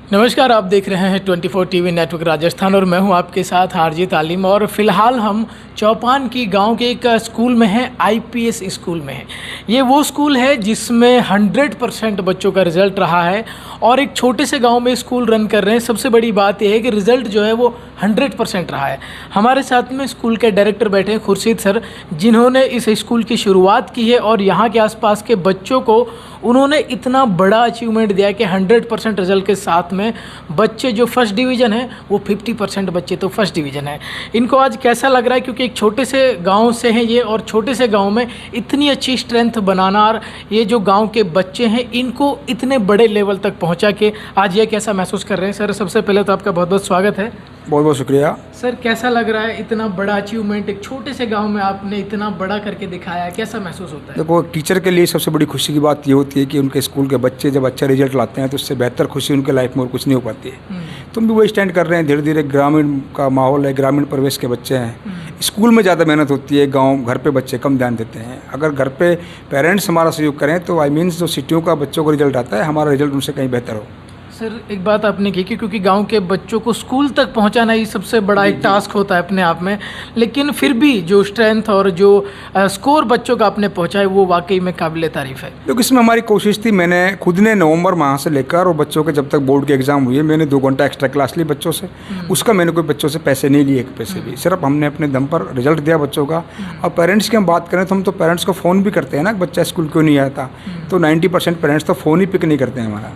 नमस्कार, आप देख रहे हैं 24 टीवी नेटवर्क राजस्थान और मैं हूं आपके साथ हारजी तालीम। और फिलहाल हम चौपान की गांव के एक स्कूल में हैं, आईपीएस स्कूल में है। ये वो स्कूल है जिसमें 100% बच्चों का रिज़ल्ट रहा है और एक छोटे से गांव में स्कूल रन कर रहे हैं। सबसे बड़ी बात यह है कि रिज़ल्ट जो है वो 100% रहा है। हमारे साथ में स्कूल के डायरेक्टर बैठे हैं, खुर्शीद सर, जिन्होंने इस स्कूल की शुरुआत की है और यहाँ के आसपास के बच्चों को उन्होंने इतना बड़ा अचीवमेंट दिया कि 100% रिजल्ट के साथ में बच्चे जो फर्स्ट डिवीज़न है वो 50% बच्चे तो फर्स्ट डिवीज़न है। इनको आज कैसा लग रहा है, क्योंकि एक छोटे से गांव से हैं ये और छोटे से गांव में इतनी अच्छी स्ट्रेंथ बनाना और ये जो गांव के बच्चे हैं इनको इतने बड़े लेवल तक पहुंचा के आज ये कैसा महसूस कर रहे हैं? सर, सबसे पहले तो आपका बहुत बहुत स्वागत है। बहुत बहुत शुक्रिया सर। कैसा लग रहा है, इतना बड़ा अचीवमेंट एक छोटे से गांव में आपने इतना बड़ा करके दिखाया है, कैसा महसूस होता है? देखो, टीचर के लिए सबसे बड़ी खुशी की बात ये होती है कि उनके स्कूल के बच्चे जब अच्छा रिजल्ट लाते हैं तो उससे बेहतर खुशी उनके लाइफ में और कुछ नहीं हो पाती है। तुम भी वही स्टैंड कर रहे हैं। धीरे धीरे ग्रामीण का माहौल है, ग्रामीण परिवेश के बच्चे हैं, स्कूल में ज़्यादा मेहनत होती है, गाँव घर पर बच्चे कम ध्यान देते हैं। अगर घर पर पेरेंट्स हमारा सहयोग करें तो आई मीन्स जो सिटियों का बच्चों को रिजल्ट आता है, हमारा रिजल्ट उनसे कहीं बेहतर हो। सर, एक बात आपने की कि क्योंकि गांव के बच्चों को स्कूल तक पहुंचाना ही सबसे बड़ा एक टास्क होता है अपने आप में, लेकिन फिर भी जो स्ट्रेंथ और जो स्कोर बच्चों का आपने पहुंचा है वो वाकई में काबिल तारीफ़ है। क्योंकि इसमें हमारी कोशिश थी, मैंने खुद ने नवंबर माह से लेकर और बच्चों के जब तक बोर्ड के एग्ज़ाम हुए मैंने 2 घंटा एक्स्ट्रा क्लास ली बच्चों से। उसका मैंने कोई बच्चों से पैसे नहीं लिए, एक पैसे भी, सिर्फ हमने अपने दम पर रिजल्ट दिया बच्चों का। और पेरेंट्स की हम बात करें तो हम तो पेरेंट्स को फ़ोन भी करते हैं ना, बच्चा स्कूल क्यों नहीं आया था, तो 90% पेरेंट्स तो फ़ोन ही पिक नहीं करते हैं हमारा।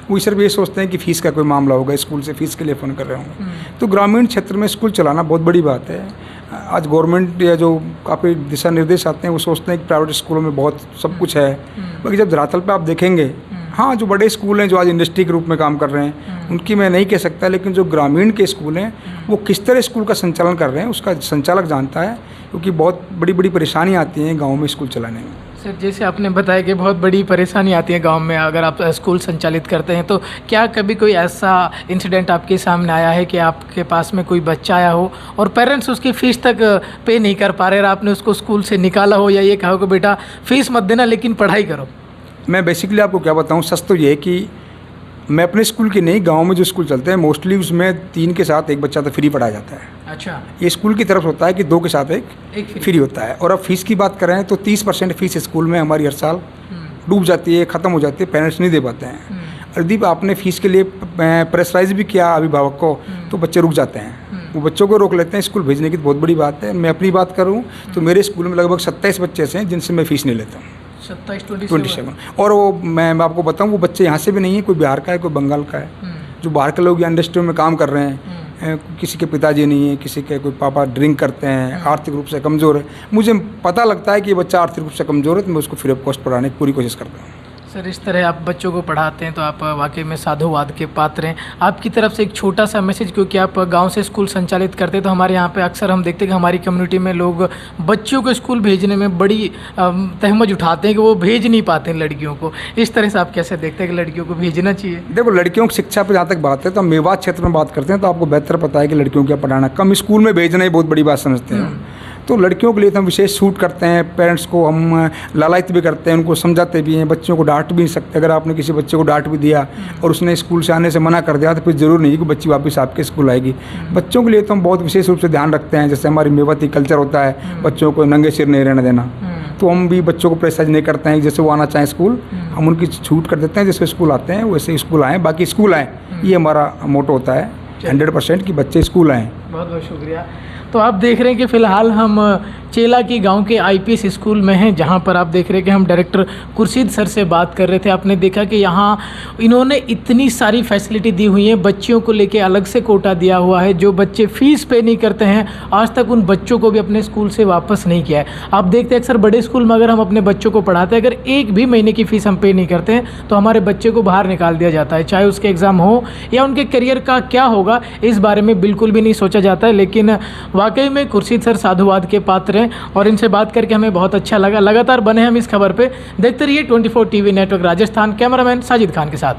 वो सिर्फ ये सोचते हैं कि फ़ीस का कोई मामला होगा, स्कूल से फ़ीस के लिए फ़ोन कर रहे होंगे। तो ग्रामीण क्षेत्र में स्कूल चलाना बहुत बड़ी बात है। आज गवर्नमेंट या जो काफ़ी दिशा निर्देश आते हैं वो सोचते हैं कि प्राइवेट स्कूलों में बहुत सब कुछ है, बाकी जब धरातल पे आप देखेंगे, हाँ, जो बड़े स्कूल हैं जो आज इंडस्ट्री के रूप में काम कर रहे हैं उनकी मैं नहीं कह सकता, लेकिन जो ग्रामीण के स्कूल हैं वो किस तरह स्कूल का संचालन कर रहे हैं उसका संचालक जानता है, क्योंकि बहुत बड़ी बड़ी परेशानी आती हैं गाँव में स्कूल चलाने में। सर, जैसे आपने बताया कि बहुत बड़ी परेशानी आती है गांव में अगर आप स्कूल संचालित करते हैं, तो क्या कभी कोई ऐसा इंसिडेंट आपके सामने आया है कि आपके पास में कोई बच्चा आया हो और पेरेंट्स उसकी फ़ीस तक पे नहीं कर पा रहे और आपने उसको स्कूल से निकाला हो या ये कहा हो कि बेटा फ़ीस मत देना लेकिन पढ़ाई करो? मैं बेसिकली आपको क्या बताऊँ, सच तो ये है कि मैं अपने स्कूल की नहीं, गांव में जो स्कूल चलते हैं मोस्टली उसमें 3 के साथ एक बच्चा तो फ्री पढ़ाया जाता है। अच्छा। ये स्कूल की तरफ होता है कि 2 के साथ एक फ्री होता है। और अब फीस की बात करें तो 30% फीस स्कूल में हमारी हर साल डूब जाती है, ख़त्म हो जाती है, पेरेंट्स नहीं दे पाते हैं। अर्दीप, आपने फ़ीस के लिए प्रेशराइज भी किया अभिभावक को तो बच्चे रुक जाते हैं, वो बच्चों को रोक लेते हैं स्कूल भेजने की। बहुत बड़ी बात है। मैं अपनी बात करूँ तो मेरे स्कूल में लगभग 27 बच्चे ऐसे हैं जिनसे मैं फ़ीस नहीं लेता हूँ। 27। और वो मैं आपको बताऊं, वो बच्चे यहाँ से भी नहीं है, कोई बिहार का है, कोई बंगाल का है। जो बाहर के लोग यहाँ इंडस्ट्री में काम कर रहे हैं, किसी के पिताजी नहीं है, किसी के कोई पापा ड्रिंक करते हैं, आर्थिक रूप से कमज़ोर है। मुझे पता लगता है कि ये बच्चा आर्थिक रूप से कमज़ोर है तो मैं उसको फ्री ऑफ कॉस्ट पढ़ाने की पूरी कोशिश करता हूँ। सर, इस तरह आप बच्चों को पढ़ाते हैं तो आप वाकई में साधुवाद के पात्र हैं। आपकी तरफ से एक छोटा सा मैसेज, क्योंकि आप गांव से स्कूल संचालित करते हैं तो हमारे यहाँ पे अक्सर हम देखते हैं कि हमारी कम्युनिटी में लोग बच्चों को स्कूल भेजने में बड़ी तहमत उठाते हैं कि वो भेज नहीं पाते हैं लड़कियों को। इस तरह से आप कैसे देखते हैं कि लड़कियों को भेजना चाहिए? देखो, लड़कियों की शिक्षा पर जहाँ तक बात है तो हम मेवात क्षेत्र में बात करते हैं तो आपको बेहतर पता है कि लड़कियों को पढ़ाना, कम स्कूल में भेजना ही बहुत बड़ी बात समझते हैं। तो लड़कियों के लिए तो हम विशेष छूट करते हैं, पेरेंट्स को हम लालायित भी करते हैं, उनको समझाते भी हैं। बच्चों को डांट भी नहीं सकते। अगर आपने किसी बच्चे को डांट भी दिया और उसने स्कूल से आने से मना कर दिया तो फिर ज़रूर नहीं कि बच्ची वापस आपके स्कूल आएगी। बच्चों के लिए तो हम बहुत विशेष रूप से ध्यान रखते हैं। जैसे हमारी मेवाती कल्चर होता है, बच्चों को नंगे सिर नहीं रहने देना, तो हम भी बच्चों को प्रेशराइज नहीं करते हैं। जैसे वो आना चाहें स्कूल, हम उनकी छूट कर देते हैं। जैसे स्कूल आते हैं वैसे स्कूल आएँ, बाकी स्कूल आएँ, ये हमारा मोटो होता है 100% कि बच्चे स्कूल आएँ। बहुत बहुत शुक्रिया। तो आप देख रहे हैं कि फ़िलहाल हम चेला की गांव के आईपीएस स्कूल में हैं, जहां पर आप देख रहे हैं कि हम डायरेक्टर खुर्शीद सर से बात कर रहे थे। आपने देखा कि यहां इन्होंने इतनी सारी फैसिलिटी दी हुई है, बच्चियों को लेके अलग से कोटा दिया हुआ है। जो बच्चे फ़ीस पे नहीं करते हैं आज तक उन बच्चों को भी अपने स्कूल से वापस नहीं किया है। आप देखते हैं अक्सर बड़े स्कूल में अगर हम अपने बच्चों को पढ़ाते हैं, अगर एक भी महीने की फ़ीस हम पे नहीं करते हैं तो हमारे बच्चे को बाहर निकाल दिया जाता है, चाहे उसके एग्ज़ाम हो या उनके करियर का क्या होगा इस बारे में बिल्कुल भी नहीं सोचा जाता है। लेकिन वाकई में खुर्शीद सर साधुवाद के पात्र हैं और इनसे बात करके हमें बहुत अच्छा लगा। लगातार बने हम इस खबर पे, देखते रहिए 24 TV network Rajasthan. Cameraman Sajid Khan के साथ।